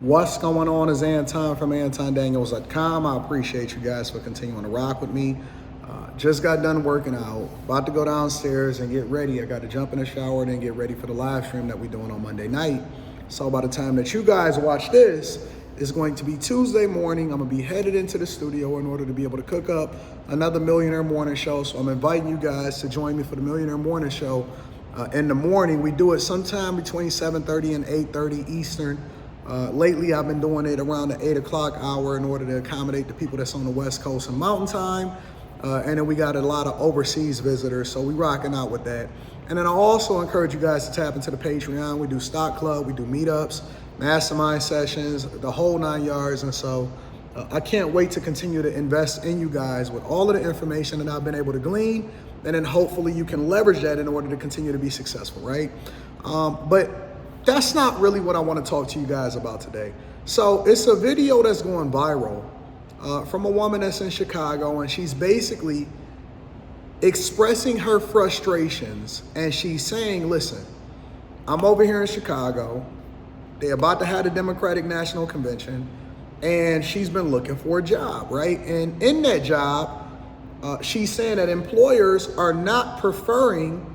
What's going on is Anton from antondaniels.com. I appreciate you guys for continuing to rock with me. Just got done working out, about to go downstairs and get ready. I got to jump in the shower and then get ready for the live stream that we're doing on Monday night. So by the time that you guys watch this, it's going to be Tuesday morning. I'm gonna be headed into the studio in order to be able to cook up another Millionaire Morning Show. So I'm inviting you guys to join me for the Millionaire Morning Show in the morning. We do it sometime between 7:30 and 8:30 Eastern. Lately, I've been doing it around the 8 o'clock hour in order to accommodate the people that's on the West Coast and Mountain Time. And then we got a lot of overseas visitors, so we rocking out with that. And then I also encourage you guys to tap into the Patreon. We do Stock Club, we do meetups, mastermind sessions, the whole 9 yards. And so I can't wait to continue to invest in you guys with all of the information that I've been able to glean. And then hopefully you can leverage that in order to continue to be successful, right? But that's not really what I want to talk to you guys about today. So it's a video that's going viral from a woman that's in Chicago, and she's basically expressing her frustrations, and she's saying, listen, I'm over here in Chicago. They're about to have the Democratic National Convention, and she's been looking for a job, right? And in that job, she's saying that employers are not preferring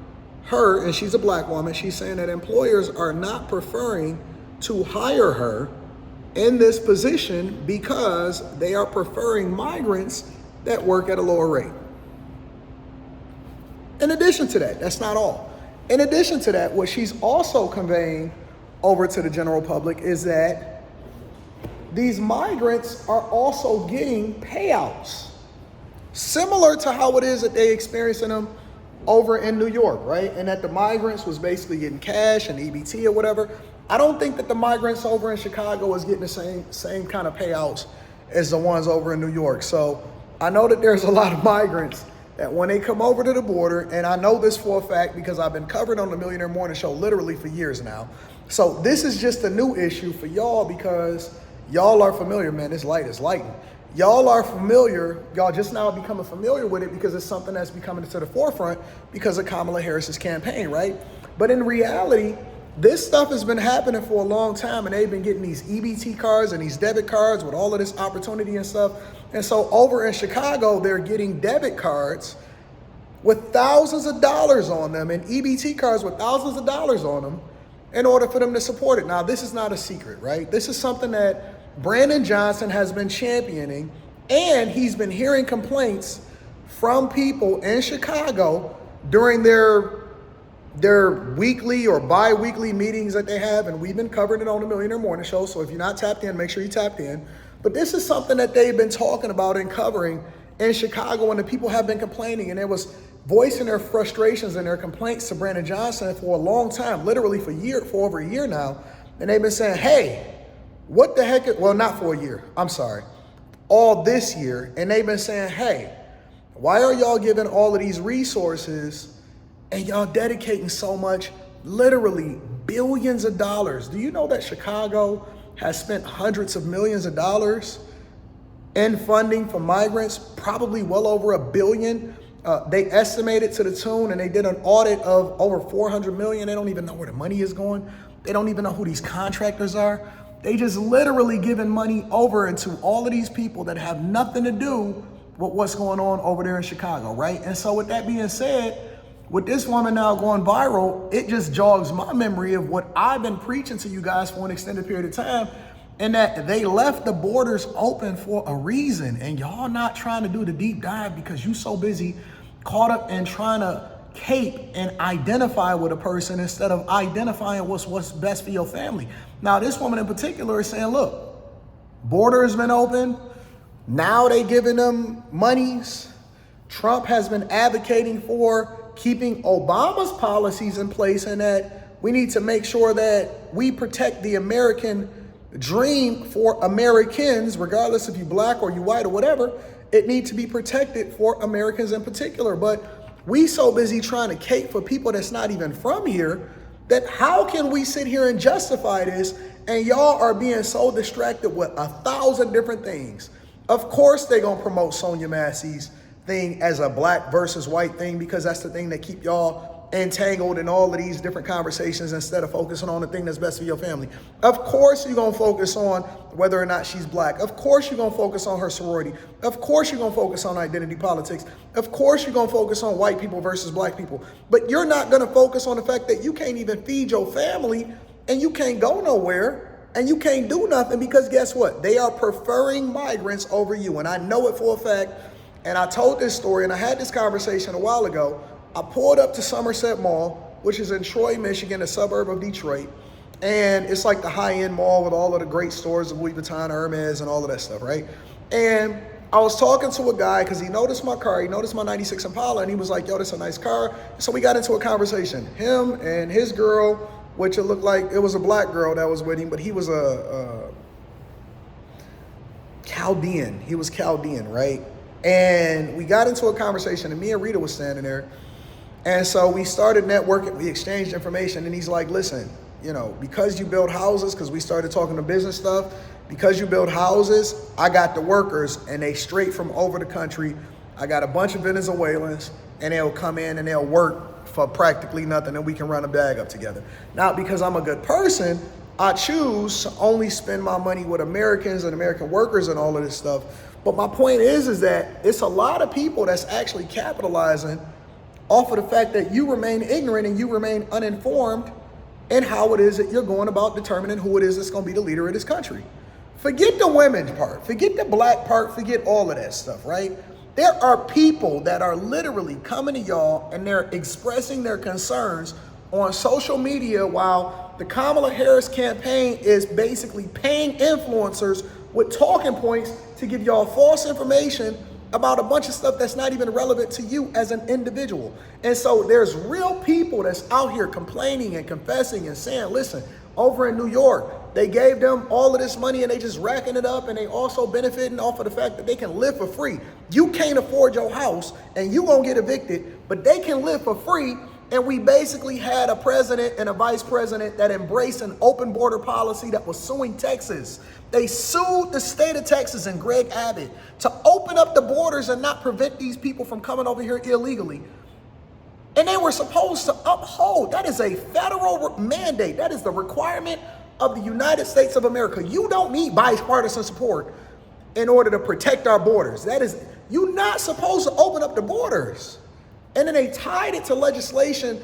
her, and she's a black woman. She's saying that employers are not preferring to hire her in this position because they are preferring migrants that work at a lower rate. In addition to that, that's not all. In addition to that, what she's also conveying over to the general public is that these migrants are also getting payouts, similar to how it is that they experiencing them over in New York, right? And that the migrants was basically getting cash and EBT or whatever. I don't think that the migrants over in Chicago is getting the same kind of payouts as the ones over in New York. So I know that there's a lot of migrants that when they come over to the border, and I know this for a fact because I've been covered on the Millionaire Morning Show literally for years now. So this is just a new issue for y'all because y'all are familiar, man. This light is lighting. Y'all are familiar, y'all just now becoming familiar with it because it's something that's becoming to the forefront because of Kamala Harris's campaign, right? But in reality, this stuff has been happening for a long time, and they've been getting these EBT cards and these debit cards with all of this opportunity and stuff. And so over in Chicago, they're getting debit cards with thousands of dollars on them and EBT cards with thousands of dollars on them in order for them to support it. Now, this is not a secret, right? This is something that Brandon Johnson has been championing, and he's been hearing complaints from people in Chicago during their weekly or bi-weekly meetings that they have, and we've been covering it on the Millionaire Morning Show, so if you're not tapped in, make sure you tapped in. But this is something that they've been talking about and covering in Chicago, and the people have been complaining, and it was voicing their frustrations and their complaints to Brandon Johnson for a long time, literally for over a year now, and they've been saying, hey, what the heck, well, not for a year, I'm sorry, all this year. And they've been saying, hey, why are y'all giving all of these resources and y'all dedicating so much, literally billions of dollars? Do you know that Chicago has spent hundreds of millions of dollars in funding for migrants, probably well over $1 billion? They estimated to the tune, and they did an audit of over 400 million. They don't even know where the money is going. They don't even know who these contractors are. They just literally giving money over into all of these people that have nothing to do with what's going on over there in Chicago, right? And so with that being said, with this woman now going viral, it just jogs my memory of what I've been preaching to you guys for an extended period of time, and that they left the borders open for a reason, and y'all not trying to do the deep dive because you so busy caught up in trying to cape and identify with a person instead of identifying what's best for your family. Now, this woman in particular is saying, look, border has been open. Now they giving them monies. Trump has been advocating for keeping Obama's policies in place, and that we need to make sure that we protect the American dream for Americans, regardless if you black or you white or whatever. It needs to be protected for Americans in particular. But we so busy trying to cape for people that's not even from here that how can we sit here and justify this, and y'all are being so distracted with 1,000 different things. Of course they're going to promote Sonia Massey's thing as a black versus white thing because that's the thing that keep y'all entangled in all of these different conversations instead of focusing on the thing that's best for your family. Of course you're going to focus on whether or not she's black. Of course you're going to focus on her sorority. Of course you're going to focus on identity politics. Of course you're going to focus on white people versus black people. But you're not going to focus on the fact that you can't even feed your family and you can't go nowhere and you can't do nothing because guess what? They are preferring migrants over you. And I know it for a fact. And I told this story and I had this conversation a while ago. I pulled up to Somerset Mall, which is in Troy, Michigan, a suburb of Detroit. And it's like the high-end mall with all of the great stores of Louis Vuitton, Hermes, and all of that stuff, right? And I was talking to a guy because he noticed my car. He noticed my 96 Impala, and he was like, yo, this is a nice car. So we got into a conversation. Him and his girl, which it looked like it was a black girl that was with him, but he was a Chaldean. He was Chaldean, right? And we got into a conversation, and me and Rita was standing there. And so we started networking, we exchanged information, and he's like, listen, you know, because you build houses, because we started talking to business stuff, because you build houses, I got the workers, and they straight from over the country. I got a bunch of Venezuelans, and they'll come in and they'll work for practically nothing, and we can run a bag up together. Now, because I'm a good person, I choose to only spend my money with Americans and American workers and all of this stuff. But my point is that it's a lot of people that's actually capitalizing off of the fact that you remain ignorant and you remain uninformed in how it is that you're going about determining who it is that's going to be the leader of this country. Forget the women's part, forget the black part, forget all of that stuff, right? There are people that are literally coming to y'all and they're expressing their concerns on social media while the Kamala Harris campaign is basically paying influencers with talking points to give y'all false information about a bunch of stuff that's not even relevant to you as an individual. And so there's real people that's out here complaining and confessing and saying, listen, over in New York, they gave them all of this money and they just racking it up and they also benefiting off of the fact that they can live for free. You can't afford your house and you gonna get evicted, but they can live for free. And we basically had a president and a vice president that embraced an open border policy that was suing Texas. They sued the state of Texas and Greg Abbott to open up the borders and not prevent these people from coming over here illegally. And they were supposed to uphold. That is a federal mandate. That is the requirement of the United States of America. You don't need bipartisan support in order to protect our borders. That is, you're not supposed to open up the borders. And then they tied it to legislation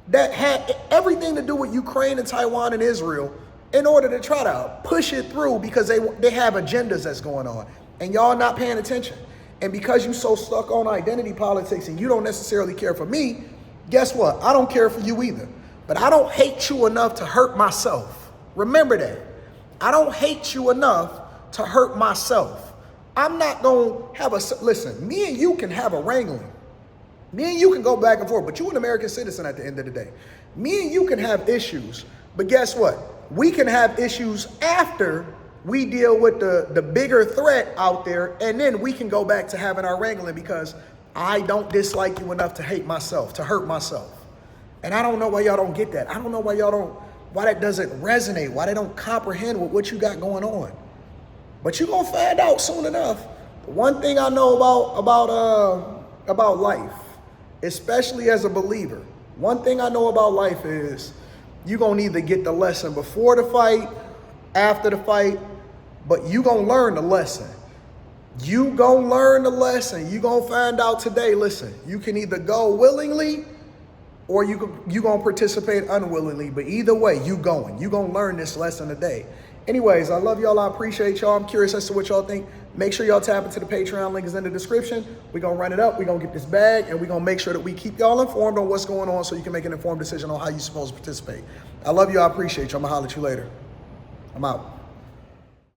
that had everything to do with Ukraine and Taiwan and Israel in order to try to push it through because they have agendas that's going on. And y'all not paying attention. And because you so stuck on identity politics and you don't necessarily care for me, guess what? I don't care for you either. But I don't hate you enough to hurt myself. Remember that. I don't hate you enough to hurt myself. I'm not going to have listen, me and you can have a wrangling. Me and you can go back and forth, but you're an American citizen at the end of the day. Me and you can have issues, but guess what? We can have issues after we deal with the bigger threat out there, and then we can go back to having our wrangling because I don't dislike you enough to hate myself, to hurt myself. And I don't know why y'all don't get that. I don't know why that doesn't resonate, why they don't comprehend with what you got going on. But you're gonna find out soon enough. One thing I know about life, especially as a believer, one thing I know about life is you're going to either get the lesson before the fight, after the fight, but you going to learn the lesson. You going to learn the lesson. You going to find out today, listen, you can either go willingly or you going to participate unwillingly, but either way, you going to learn this lesson today. Anyways, I love y'all. I appreciate y'all. I'm curious as to what y'all think. Make sure y'all tap into the Patreon. Link is in the description. We're going to run it up. We're going to get this bag, and we're going to make sure that we keep y'all informed on what's going on so you can make an informed decision on how you're supposed to participate. I love you. I appreciate you. I'm going to holler at you later. I'm out.